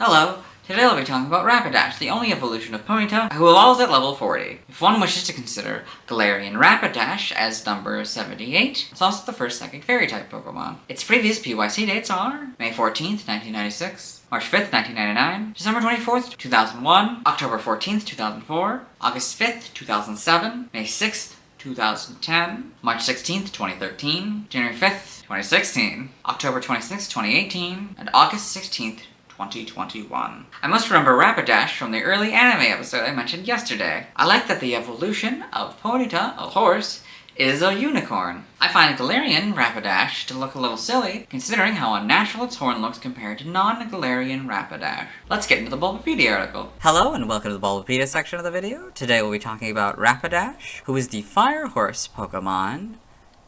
Hello! Today I'll be talking about Rapidash, the only evolution of Ponyta, who evolves at level 40. If one wishes to consider Galarian Rapidash as number 78, it's also the first psychic fairy-type Pokemon. Its previous PYC dates are May 14th, 1996, March 5th, 1999, December 24th, 2001, October 14th, 2004, August 5th, 2007, May 6th, 2010, March 16th, 2013, January 5th, 2016, October 26th, 2018, and August 16th, 2021. I must remember Rapidash from the early anime episode I mentioned yesterday. I like that the evolution of Ponyta, a horse, is a unicorn. I find Galarian Rapidash to look a little silly, considering how unnatural its horn looks compared to non-Galarian Rapidash. Let's get into the Bulbapedia article. Hello and welcome to the Bulbapedia section of the video. Today we'll be talking about Rapidash, who is the Fire Horse Pokemon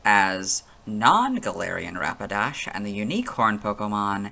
as non-Galarian Rapidash, and the unique horn Pokemon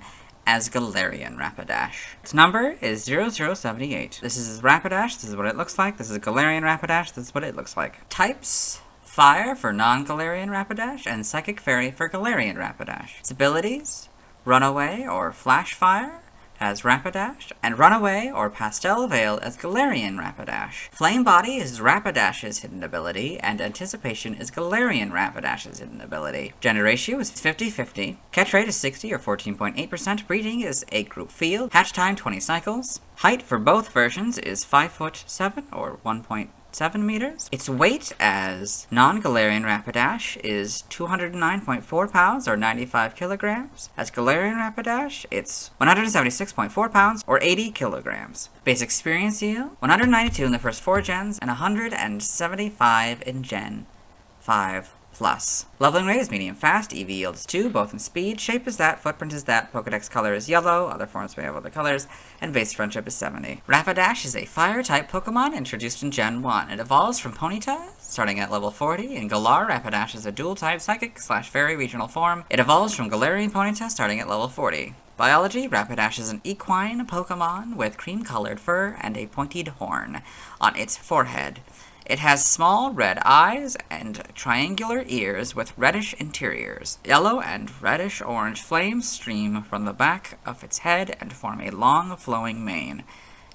as Galarian Rapidash. Its number is 0078. This is Rapidash, this is what it looks like. This is Galarian Rapidash, this is what it looks like. Types: Fire for non-Galarian Rapidash, and Psychic Fairy for Galarian Rapidash. Its abilities: Runaway or Flash Fire as Rapidash, and Runaway or Pastel Veil as Galarian Rapidash. Flame Body is Rapidash's hidden ability, and Anticipation is Galarian Rapidash's hidden ability. Gender ratio is 50-50. Catch rate is 60 or 14.8%. Breeding is 8 group field. Hatch time 20 cycles. Height for both versions is 5'7" or 1.7 meters. Its weight as non-Galarian Rapidash is 209.4 pounds or 95 kilograms. As Galarian Rapidash, it's 176.4 pounds or 80 kilograms. Base experience yield: 192 in the first 4 gens and 175 in Gen 5 plus. Leveling rate is medium fast, EV yield is 2, both in speed, shape is that, footprint is that, Pokedex color is yellow, other forms may have other colors, and base friendship is 70. Rapidash is a fire-type Pokemon introduced in Gen 1. It evolves from Ponyta, starting at level 40. In Galar, Rapidash is a dual-type psychic/fairy regional form. It evolves from Galarian Ponyta starting at level 40. Biology: Rapidash is an equine Pokemon with cream-colored fur and a pointed horn on its forehead. It has small red eyes and triangular ears with reddish interiors. Yellow and reddish-orange flames stream from the back of its head and form a long, flowing mane.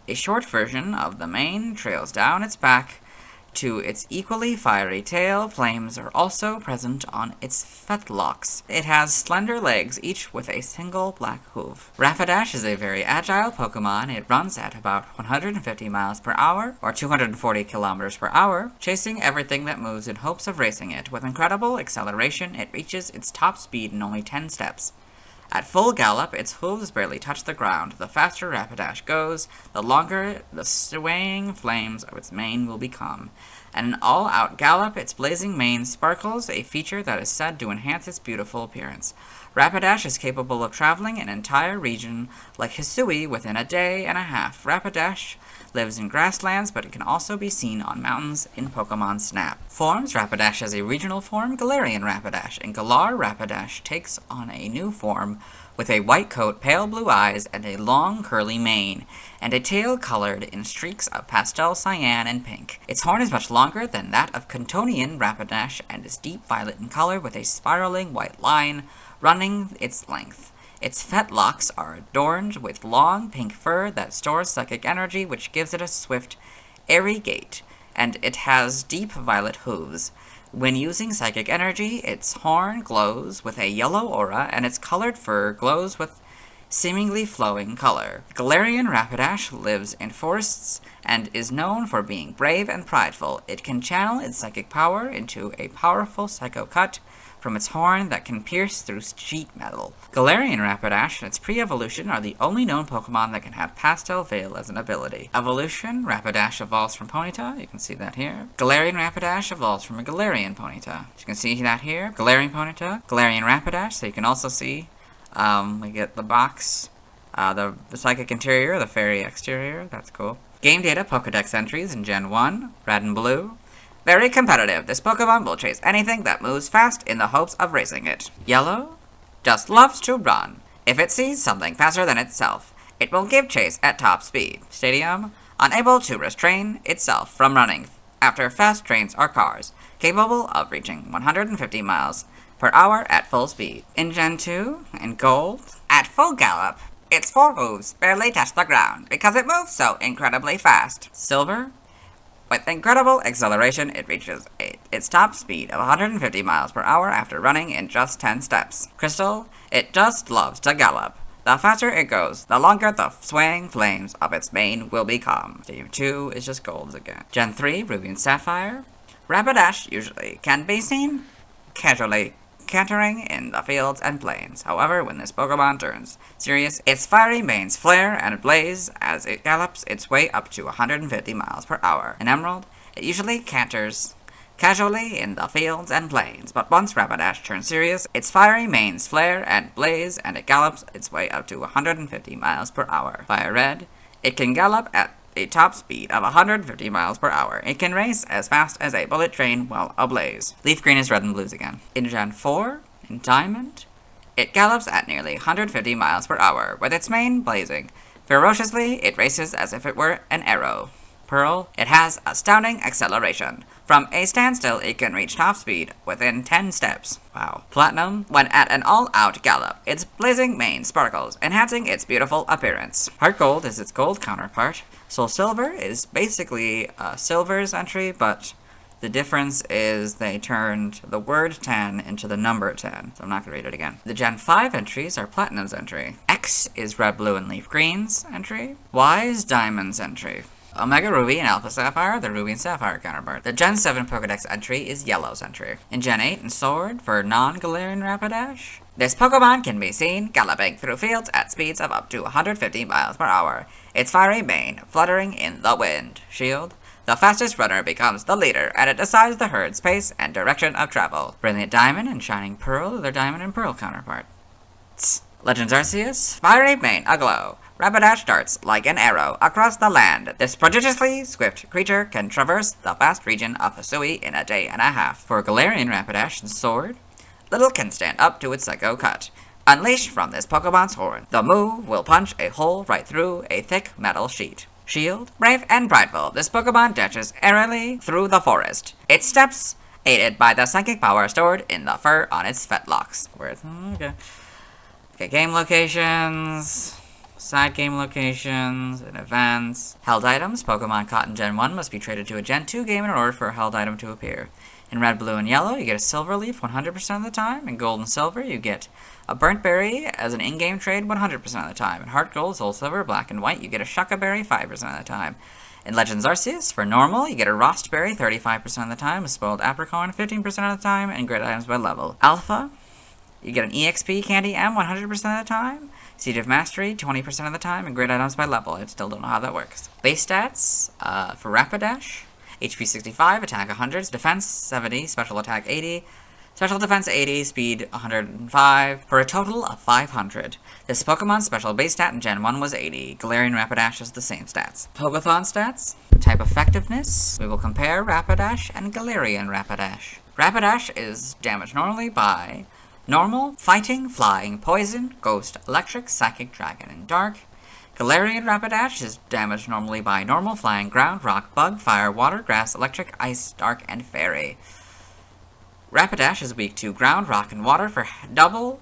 A short version of the mane trails down its back to its equally fiery tail. Flames are also present on its fetlocks. It has slender legs, each with a single black hoof. Rapidash is a very agile Pokemon. It runs at about 150 miles per hour, or 240 kilometers per hour, chasing everything that moves in hopes of racing it. With incredible acceleration, it reaches its top speed in only 10 steps. At full gallop, its hooves barely touch the ground. The faster Rapidash goes, the longer the swaying flames of its mane will become. At an all-out gallop, its blazing mane sparkles, a feature that is said to enhance its beautiful appearance. Rapidash is capable of traveling an entire region like Hisui within a day and a half. Rapidash lives in grasslands, but it can also be seen on mountains in Pokemon Snap. Forms: Rapidash has a regional form, Galarian Rapidash. In Galar, Rapidash takes on a new form with a white coat, pale blue eyes, and a long curly mane, and a tail colored in streaks of pastel cyan and pink. Its horn is much longer than that of Kantonian Rapidash and is deep violet in color with a spiraling white line running its length. Its fetlocks are adorned with long pink fur that stores psychic energy, which gives it a swift, airy gait, and it has deep violet hooves. When using psychic energy, its horn glows with a yellow aura, and its colored fur glows with seemingly flowing color. Galarian Rapidash lives in forests and is known for being brave and prideful. It can channel its psychic power into a powerful psycho cut from its horn that can pierce through sheet metal. Galarian Rapidash and its pre-evolution are the only known Pokemon that can have Pastel Veil as an ability. Evolution: Rapidash evolves from Ponyta, you can see that here. Galarian Rapidash evolves from a Galarian Ponyta. You can see that here. Galarian Ponyta, Galarian Rapidash, so you can also see we get the box, the psychic interior, the fairy exterior, that's cool. Game data: Pokedex entries in Gen 1, red and blue. Very competitive. This Pokemon will chase anything that moves fast in the hopes of racing it. Yellow just loves to run. If it sees something faster than itself, it will give chase at top speed. Stadium: unable to restrain itself from running after fast trains or cars, capable of reaching 150 miles per hour at full speed. In Gen 2, in Gold, at full gallop, its 4 hooves barely touch the ground because it moves so incredibly fast. Silver, with incredible acceleration, it reaches its top speed of 150 miles per hour after running in just 10 steps. Crystal, it just loves to gallop. The faster it goes, the longer the swaying flames of its mane will become. Team 2 is just golds again. Gen 3, Ruby and Sapphire. Rapidash usually can be seen casually cantering in the fields and plains. However, when this Pokemon turns serious, its fiery manes flare and blaze as it gallops its way up to 150 miles per hour. In Emerald, it usually canters casually in the fields and plains, but once Rapidash turns serious, its fiery manes flare and blaze and it gallops its way up to 150 miles per hour. Fire Red, it can gallop at a top speed of 150 miles per hour. It can race as fast as a bullet train while ablaze. Leaf Green is red and blues again. In Gen 4, in Diamond, it gallops at nearly 150 miles per hour, with its mane blazing. Ferociously, it races as if it were an arrow. Pearl, it has astounding acceleration. From a standstill, it can reach top speed within 10 steps. Wow. Platinum, when at an all-out gallop, its blazing mane sparkles, enhancing its beautiful appearance. Heart Gold is its gold counterpart. Soul Silver is basically Silver's entry, but the difference is they turned the word 10 into the number 10, so I'm not going to read it again. The Gen 5 entries are Platinum's entry. X is Red, Blue, and Leaf Green's entry. Y is Diamond's entry. Omega Ruby and Alpha Sapphire, the Ruby and Sapphire counterpart. The Gen 7 Pokedex entry is Yellow's entry. In Gen 8 and Sword, for non-Galarian Rapidash, this Pokemon can be seen galloping through fields at speeds of up to 150 miles per hour, its fiery mane fluttering in the wind. Shield, the fastest runner becomes the leader, and it decides the herd's pace and direction of travel. Brilliant Diamond and Shining Pearl are their Diamond and Pearl counterparts. Legends Arceus, fiery mane aglow. Rapidash darts like an arrow across the land. This prodigiously swift creature can traverse the vast region of Hisui in a day and a half. For Galarian Rapidash and Sword, little can stand up to its Psycho Cut. Unleashed from this Pokemon's horn, the move will punch a hole right through a thick metal sheet. Shield, brave and prideful, this Pokemon dashes airily through the forest. Its steps aided by the psychic power stored in the fur on its fetlocks. Okay, game locations. Side game locations and events. Held items. Pokemon caught in Gen 1 must be traded to a Gen 2 game in order for a held item to appear. In Red, Blue, and Yellow, you get a Silver Leaf 100% of the time. In Gold and Silver, you get a Burnt Berry as an in-game trade 100% of the time. In Heart Gold, Soul Silver, Black, and White, you get a Shucca Berry 5% of the time. In Legends Arceus, for normal, you get a Rost Berry 35% of the time, a Spoiled Apricot 15% of the time, and grid items by level. Alpha, you get an EXP Candy M 100% of the time, Seed of Mastery 20% of the time, and grid items by level. I still don't know how that works. Base stats for Rapidash: HP 65, Attack 100, Defense 70, Special Attack 80, Special Defense 80, Speed 105, for a total of 500. This Pokemon's special base stat in Gen 1 was 80. Galarian Rapidash has the same stats. Pokéthon stats: Type Effectiveness. We will compare Rapidash and Galarian Rapidash. Rapidash is damaged normally by Normal, Fighting, Flying, Poison, Ghost, Electric, Psychic, Dragon, and Dark. Galarian Rapidash is damaged normally by Normal, Flying, Ground, Rock, Bug, Fire, Water, Grass, Electric, Ice, Dark, and Fairy. Rapidash is weak to Ground, Rock, and Water for double.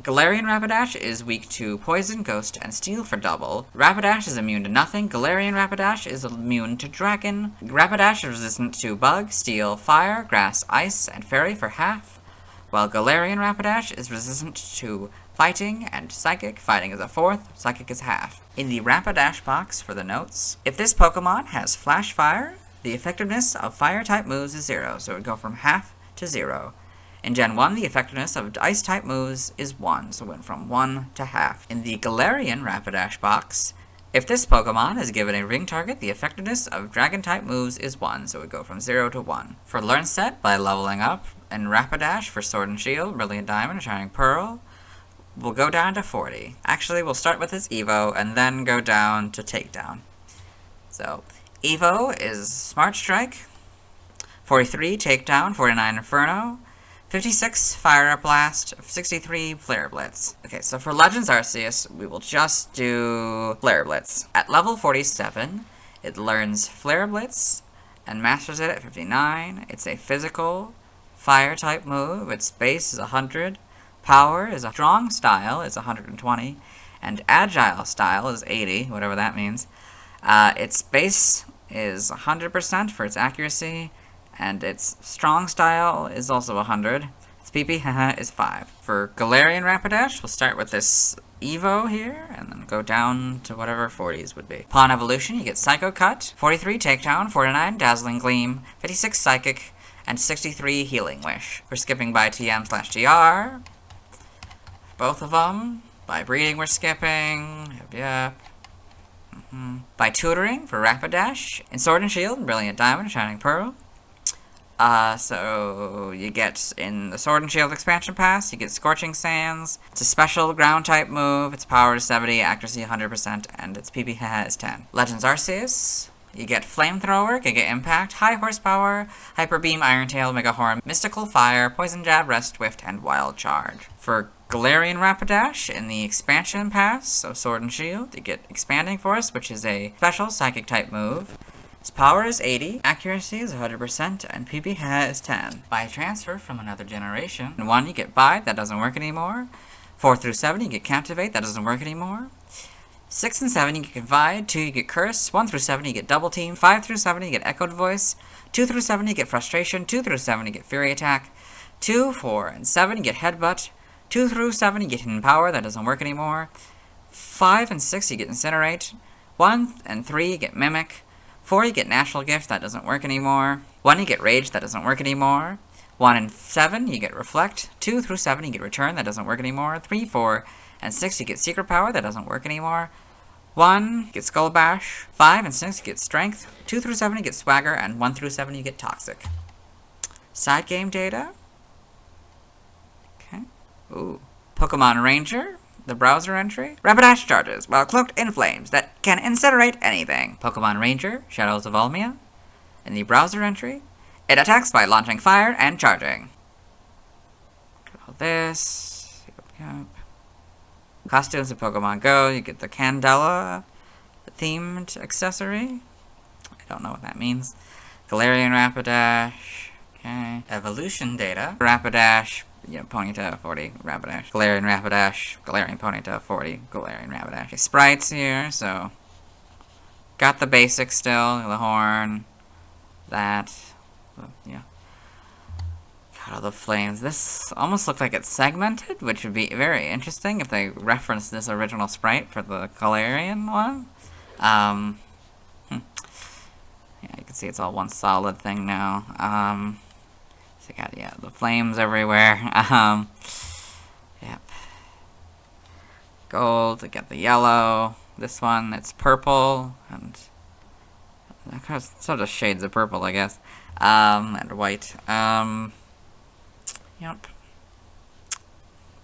Galarian Rapidash is weak to Poison, Ghost, and Steel for double. Rapidash is immune to nothing. Galarian Rapidash is immune to Dragon. Rapidash is resistant to Bug, Steel, Fire, Grass, Ice, and Fairy for half, while Galarian Rapidash is resistant to Fighting and Psychic. Fighting is a fourth, Psychic is half. In the Rapidash box for the notes, if this Pokemon has Flash Fire, the effectiveness of Fire-type moves is 0, so it would go from half to 0. In Gen 1, the effectiveness of Ice-type moves is 1, so it went from 1 to half. In the Galarian Rapidash box, if this Pokemon is given a ring target, the effectiveness of Dragon-type moves is 1, so it would go from 0 to 1. For Learn Set, by leveling up, and Rapidash for Sword and Shield, Brilliant Diamond, Shining Pearl, we'll go down to 40. Actually, we'll start with its Evo, and then go down to Takedown. So, Evo is Smart Strike, 43 Takedown, 49 Inferno, 56 Fire Blast, 63 Flare Blitz. Okay, so for Legends Arceus, we will just do Flare Blitz. At level 47, it learns Flare Blitz and masters it at 59. It's a physical Fire-type move. Its base is 100. Power is a strong style is 120. And Agile style is 80, whatever that means. Its base is 100% for its accuracy, and its strong style is also 100. Its PP is 5. For Galarian Rapidash, we'll start with this Evo here, and then go down to whatever 40s would be. Upon evolution, you get Psycho Cut, 43 Takedown, 49 Dazzling Gleam, 56 Psychic, and 63 Healing Wish. For skipping by TM/GR, both of them. By breeding, we're skipping. Yep. By tutoring for Rapidash, in Sword and Shield, Brilliant Diamond, Shining Pearl. So you get in the Sword and Shield expansion pass, you get Scorching Sands. It's a special ground type move. Its power is 70, accuracy 100%, and its PP is 10. Legends Arceus. You get Flamethrower, Giga Impact, High Horsepower, Hyper Beam, Iron Tail, Mega Horn, Mystical Fire, Poison Jab, Rest Swift, and Wild Charge. For Galarian Rapidash, in the expansion pass, so Sword and Shield, you get Expanding Force, which is a special Psychic type move. Its power is 80, accuracy is 100%, and PP is 10. By transfer from another generation, in 1 you get Bide, that doesn't work anymore. 4 through 7 you get Captivate, that doesn't work anymore. 6 and 7 you get Confide, 2 you get Curse, 1 through 7 you get Double Team, 5 through 7 you get Echoed Voice, 2 through 7 you get Frustration, 2 through 7 you get Fury Attack, 2, 4, and 7 you get Headbutt, 2 through 7 you get Hidden Power, that doesn't work anymore. 5 and 6 you get Incinerate, 1 and 3 you get Mimic, 4 you get Natural Gift, that doesn't work anymore. 1 you get Rage, that doesn't work anymore. 1 and 7 you get Reflect, 2 through 7 you get Return, that doesn't work anymore. 3, 4, and 6 you get Secret Power, that doesn't work anymore. 1 you get Skull Bash, 5 and 6 you get Strength, 2 through 7 you get Swagger, and 1 through 7 you get Toxic. Side game data. Okay. Ooh. Pokemon Ranger, the browser entry. Rapidash charges while cloaked in flames that can incinerate anything. Pokemon Ranger, Shadows of Almia. In the browser entry, it attacks by launching fire and charging. All this. Yep. Costumes of Pokemon Go, you get the Candela themed accessory. I don't know what that means. Galarian Rapidash. Okay. Evolution data. Rapidash, Ponyta 40, Rapidash. Galarian Rapidash, Galarian Ponyta 40, Galarian Rapidash. Okay, sprites here, so got the basics still, the horn, that, yeah. God, all the flames. This almost looked like it's segmented, which would be very interesting if they referenced this original sprite for the Galarian one. Yeah, you can see it's all one solid thing now. So you got, yeah, the flames everywhere. Yep. Gold, we got the yellow. This one, it's purple, and sort of shades of purple, I guess. And white. Yep.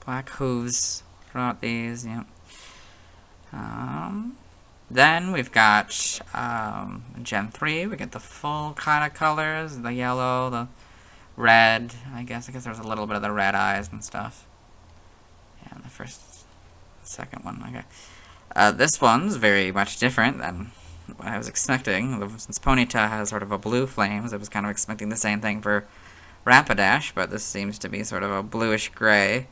Black hooves throughout these, yep. Then we've got Gen 3, we get the full kind of colors, the yellow, the red, I guess there's a little bit of the red eyes and stuff. Yeah, the second one, okay. This one's very much different than what I was expecting. Since Ponyta has sort of a blue flames, I was kind of expecting the same thing for Rapidash, but this seems to be sort of a bluish gray.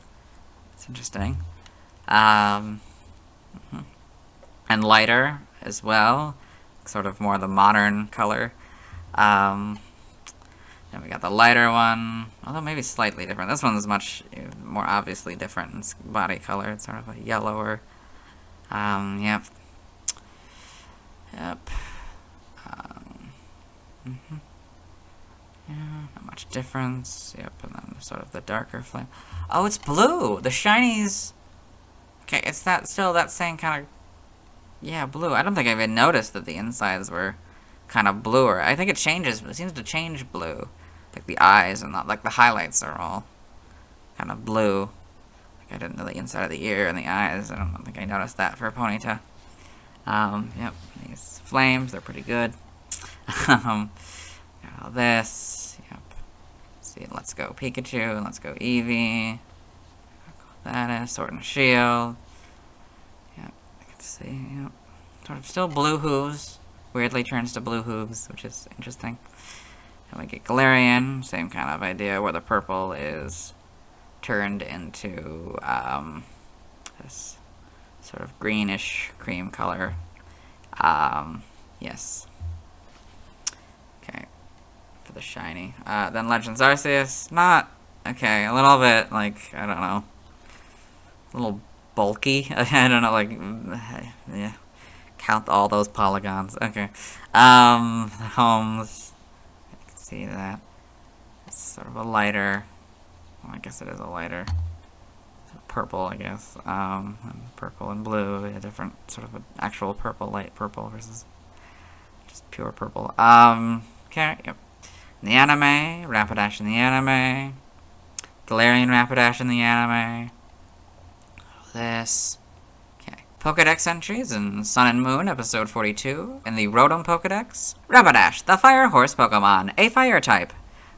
It's interesting. And lighter as well, sort of more the modern color. Then we got the lighter one, although maybe slightly different. This one's much more obviously different in its body color. It's sort of a yellower. Yep. Yep. Yeah, not much difference. Yep, and then sort of the darker flame. Oh, it's blue! The shinies... Okay, it's still that same kind of... Yeah, blue. I don't think I even noticed that the insides were kind of bluer. I think it changes, it seems to change blue. Like the eyes and like the highlights are all kind of blue. Like I didn't know the inside of the ear and the eyes. I don't think I noticed that for Ponyta. Yep, these flames, they're pretty good. Got all this. Yep. See, let's go Pikachu, and let's go Eevee. That is Sword and Shield. Yep, I can see, yep. Sort of still blue hooves. Weirdly turns to blue hooves, which is interesting. And we get Galarian, same kind of idea, where the purple is turned into this sort of greenish cream color. Yes. Okay, for the shiny. Then Legends Arceus, not, okay, a little bit, like, I don't know, a little bulky. I don't know, like, yeah, count all those polygons. Okay. Homes, I can see that. It's sort of a lighter, well, I guess it is a lighter purple, I guess. And purple and blue, a different sort of an actual purple, light purple versus just pure purple. Okay, yep. In the anime, Rapidash in the anime, Galarian Rapidash in the anime. This. Okay. Pokedex entries in Sun and Moon, episode 42. In the Rotom Pokedex, Rapidash, the fire horse Pokemon, a fire type.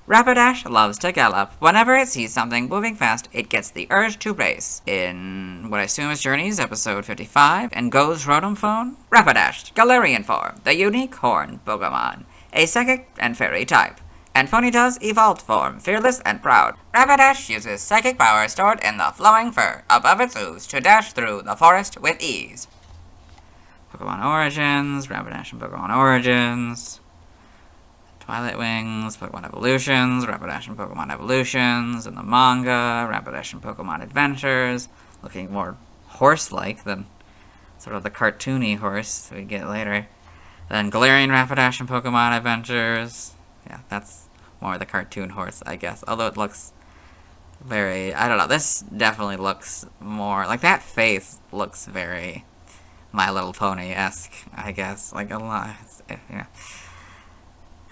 Rapidash loves to gallop. Whenever it sees something moving fast, it gets the urge to race. In what I assume is Journeys, episode 55, and Go's Rotom Phone, Rapidash, Galarian form, the unique horn Pokemon, a psychic and fairy type. And Ponyta's evolved form, fearless and proud. Rapidash uses psychic power stored in the flowing fur above its hooves to dash through the forest with ease. Pokemon Origins, Rapidash and Pokemon Origins. Twilight Wings, Pokemon Evolutions, Rapidash and Pokemon Evolutions, in the manga, Rapidash and Pokemon Adventures, looking more horse-like than sort of the cartoony horse we get later. Then Galarian Rapidash and Pokemon Adventures, yeah, that's more the cartoon horse, I guess, although it looks very, I don't know, this definitely looks more, like that face looks very My Little Pony-esque, I guess, like a lot, yeah.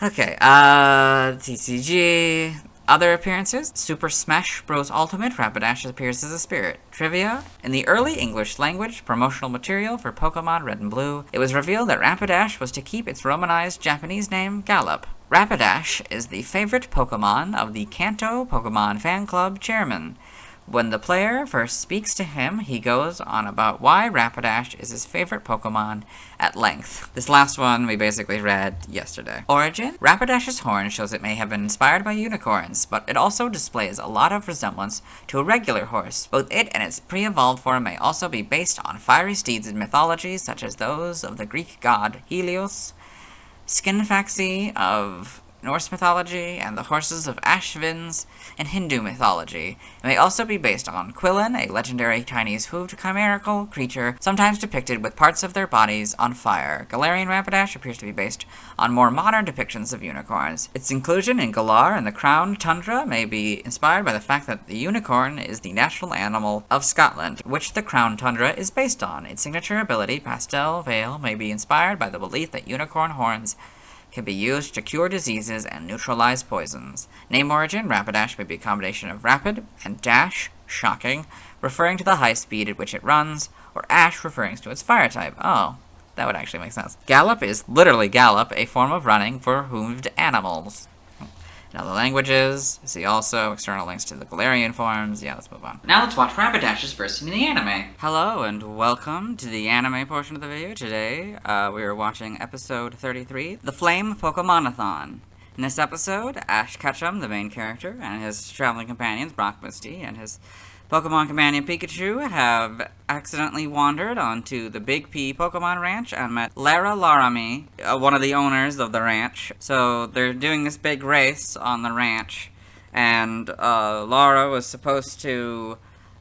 Okay, TCG. Other appearances. Super Smash Bros. Ultimate, Rapidash appears as a spirit. Trivia. In the early English language promotional material for Pokemon Red and Blue, it was revealed that Rapidash was to keep its romanized Japanese name, Gallop. Rapidash is the favorite Pokemon of the Kanto Pokemon Fan Club chairman. When the player first speaks to him, he goes on about why Rapidash is his favorite Pokemon at length. This last one we basically read yesterday. Origin. Rapidash's horn shows it may have been inspired by unicorns, but it also displays a lot of resemblance to a regular horse. Both it and its pre-evolved form may also be based on fiery steeds in mythology, such as those of the Greek god Helios, Skinfaxi of Norse mythology, and the horses of Ashvins in Hindu mythology. It may also be based on Quillen, a legendary Chinese hooved chimerical creature, sometimes depicted with parts of their bodies on fire. Galarian Rapidash appears to be based on more modern depictions of unicorns. Its inclusion in Galar and the Crown Tundra may be inspired by the fact that the unicorn is the national animal of Scotland, which the Crown Tundra is based on. Its signature ability, Pastel Veil, may be inspired by the belief that unicorn horns can be used to cure diseases and neutralize poisons. Name origin, Rapidash may be a combination of rapid and dash, shocking, referring to the high speed at which it runs, or ash referring to its fire type. Oh, that would actually make sense. Gallop is literally gallop, a form of running for hooved animals. In other languages, see also external links to the Galarian forms. Yeah, let's move on. Now let's watch Rapidash's first scene in the anime. Hello and welcome to the anime portion of the video. Today, we are watching episode 33, The Flame Pokemonathon. In this episode, Ash Ketchum, the main character, and his traveling companions, Brock Misty, and his Pokemon companion Pikachu have accidentally wandered onto the Big P Pokemon Ranch and met Lara Laramie, one of the owners of the ranch. So they're doing this big race on the ranch, and Lara was supposed to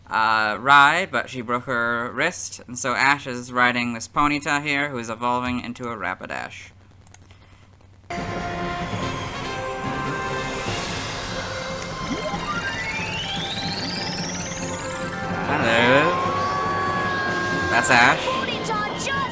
ride, but she broke her wrist, and so Ash is riding this Ponyta here, who is evolving into a Rapidash. That's Ash.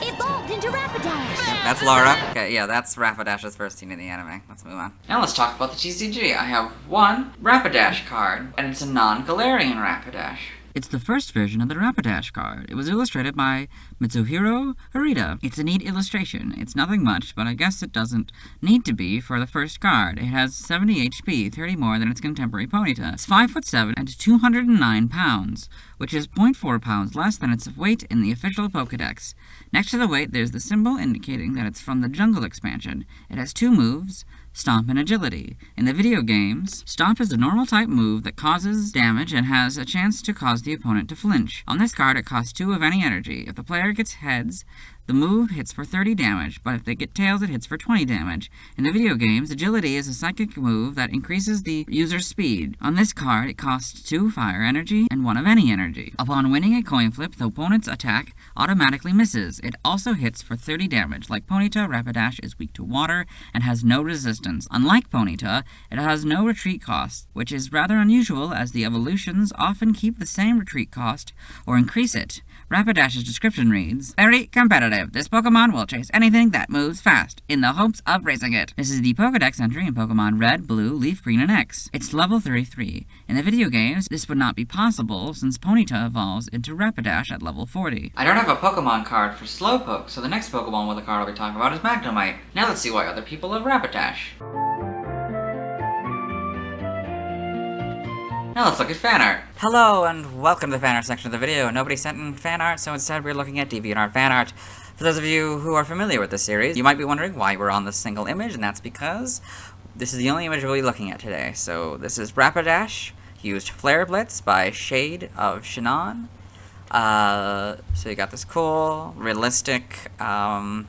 Evolved into Rapidash. That's Laura. Okay, yeah, that's Rapidash's first scene in the anime. Let's move on. Now let's talk about the TCG. I have one Rapidash card, and it's a non-Galarian Rapidash. It's the first version of the Rapidash card. It was illustrated by Mitsuhiro Harita. It's a neat illustration. It's nothing much, but I guess it doesn't need to be for the first card. It has 70 HP, 30 more than its contemporary Ponyta. It's 5'7" and 209 pounds, which is 0.4 pounds less than its weight in the official Pokédex. Next to the weight, there's the symbol indicating that it's from the Jungle expansion. It has 2 moves, Stomp and Agility. In the video games, Stomp is a normal type move that causes damage and has a chance to cause the opponent to flinch. On this card, it costs 2 of any energy. If the player gets heads, the move hits for 30 damage, but if they get tails, it hits for 20 damage. In the video games, Agility is a psychic move that increases the user's speed. On this card, it costs 2 fire energy and 1 of any energy. Upon winning a coin flip, the opponent's attack automatically misses. It also hits for 30 damage. Like Ponyta, Rapidash is weak to water and has no resistance. Unlike Ponyta, it has no retreat cost, which is rather unusual as the evolutions often keep the same retreat cost or increase it. Rapidash's description reads, "Very competitive. This Pokemon will chase anything that moves fast, in the hopes of racing it." This is the Pokédex entry in Pokemon Red, Blue, Leaf Green, and X. It's level 33. In the video games, this would not be possible since Ponyta evolves into Rapidash at level 40. I don't have a Pokemon card for Slowpoke, so the next Pokemon with a card I'll be talking about is Magnemite. Now let's see why other people love Rapidash. Now let's look at fan art. Hello and welcome to the fan art section of the video. Nobody sent in fan art, so instead we're looking at DeviantArt fan art. For those of you who are familiar with this series, you might be wondering why we're on this single image, and that's because this is the only image we'll be looking at today. So this is Rapidash, used Flare Blitz by Shade of Shannon. So you got this cool, realistic Rapidash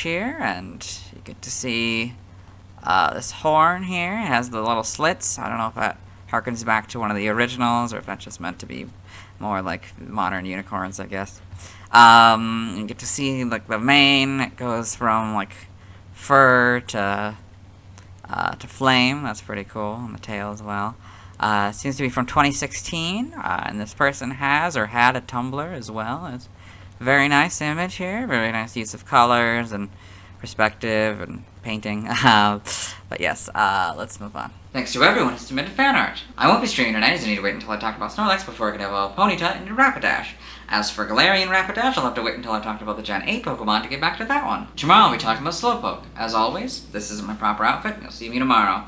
here, and you get to see this horn here. It has the little slits. I don't know if that harkens back to one of the originals or if that's just meant to be more like modern unicorns, I guess. You get to see like the mane. It goes from like fur to flame. That's pretty cool. And the tail as well. It seems to be from 2016, and this person has or had a Tumblr as well. It's a very nice image here. Very nice use of colors and perspective and painting. But yes, let's move on. Thanks to everyone who submitted fan art. I won't be streaming tonight, as I need to wait until I talk about Snorlax before I can evolve Ponyta into Rapidash. As for Galarian Rapidash, I'll have to wait until I've talked about the Gen 8 Pokemon to get back to that one. Tomorrow I'll be talking about Slowpoke. As always, this isn't my proper outfit, and you'll see me tomorrow.